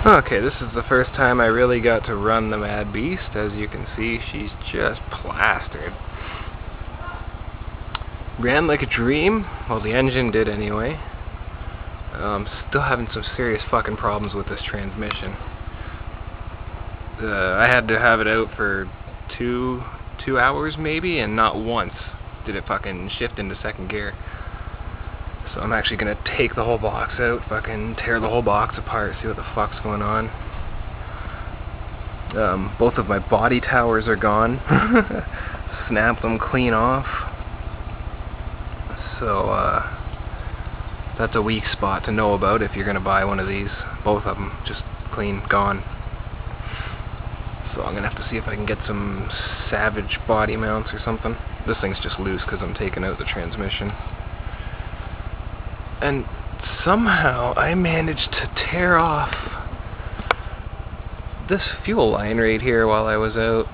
Okay, this is the first time I really got to run the Mad Beast. As you can see, she's just plastered. Ran like a dream. Well, the engine did anyway. Still having some serious fucking problems with this transmission. I had to have it out for two hours maybe, and not once did it fucking shift into second gear. So I'm actually gonna take the whole box out, fucking tear the whole box apart, see what the fuck's going on. Both of my body towers are gone. Snap them clean off. So that's a weak spot to know about if you're gonna buy one of these. Both of them just clean gone. So I'm gonna have to see if I can get some Savage body mounts or something. This thing's just loose because I'm taking out the transmission. And somehow I managed to tear off this fuel line right here while I was out.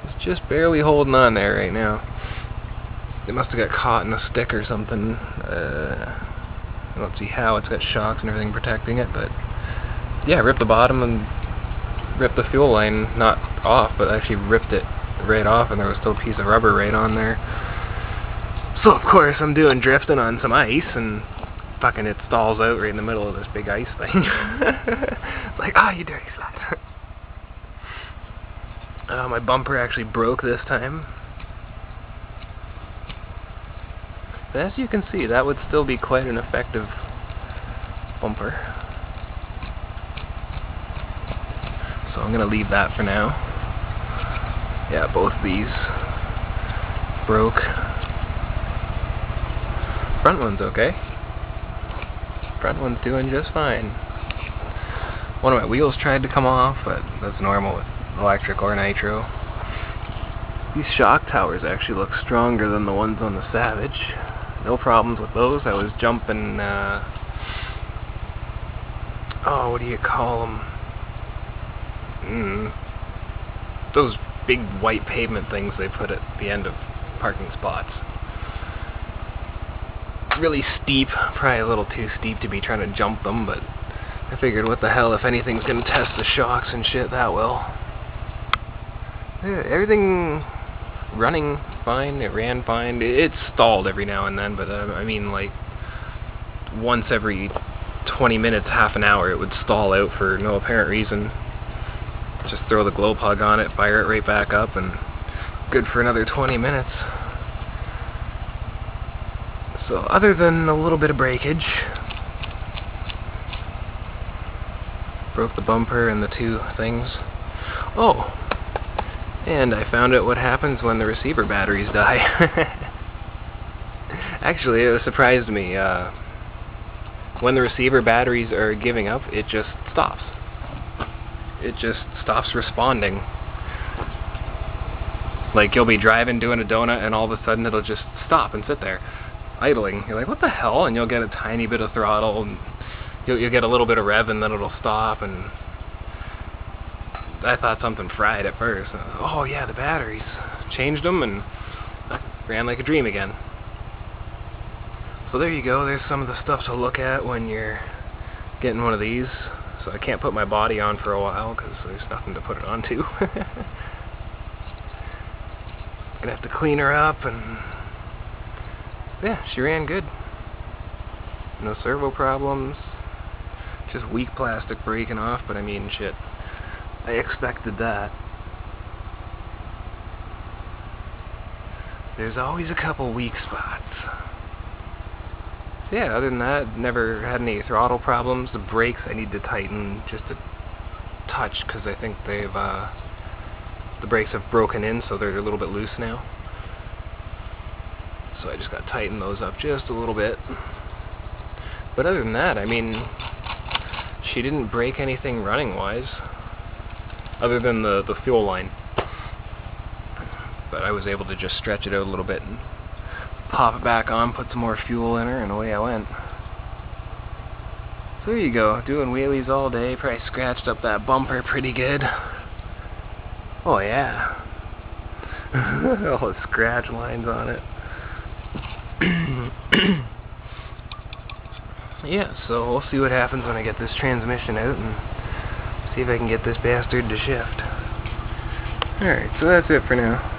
It's just barely holding on there right now. It must have got caught in a stick or something. I don't see how. It's got shocks and everything protecting it, but yeah, ripped the bottom and ripped the fuel line, not off, but actually ripped it right off, and there was still a piece of rubber right on there. So of course I'm doing drifting on some ice, and fucking it stalls out right in the middle of this big ice thing. It's like, you dirty slut. My bumper actually broke this time. But as you can see, that would still be quite an effective bumper. So I'm gonna leave that for now. Yeah, both these broke. Front one's okay. Front one's doing just fine. One of my wheels tried to come off, but that's normal with electric or nitro. These shock towers actually look stronger than the ones on the Savage. No problems with those. I was jumping, what do you call them? Those big white pavement things they put at the end of parking spots. Really steep, probably a little too steep to be trying to jump them, but I figured what the hell, if anything's gonna test the shocks and shit, that will. Yeah, everything running fine, it ran fine. It stalled every now and then, but I mean like once every 20 minutes, half an hour, it would stall out for no apparent reason. Just throw the glow plug on it, fire it right back up, and good for another 20 minutes. So other than a little bit of breakage, broke the bumper and the two things. Oh, and I found out what happens when the receiver batteries die. Actually, it surprised me. When the receiver batteries are giving up, it just stops. It just stops responding. Like, you'll be driving, doing a donut, and all of a sudden it'll just stop and sit there, idling. You're like, what the hell? And you'll get a tiny bit of throttle, and you'll get a little bit of rev, and then it'll stop, and I thought something fried at first. Oh yeah, the batteries. Changed them, and ran like a dream again. So there you go, there's some of the stuff to look at when you're getting one of these. So I can't put my body on for a while, because there's nothing to put it onto. Gonna have to clean her up, and yeah, she ran good. No servo problems. Just weak plastic breaking off, but I mean, shit. I expected that. There's always a couple weak spots. So yeah, other than that, never had any throttle problems. The brakes I need to tighten just a touch, because I think they've the brakes have broken in, so they're a little bit loose now. So I just got to tighten those up just a little bit. But other than that, I mean, she didn't break anything running-wise, other than the fuel line. But I was able to just stretch it out a little bit and pop it back on, put some more fuel in her, and away I went. So there you go, doing wheelies all day, probably scratched up that bumper pretty good. Oh yeah. All the scratch lines on it. yeah, so we'll see what happens when I get this transmission out and see if I can get this bastard to shift. Alright, so that's it for now.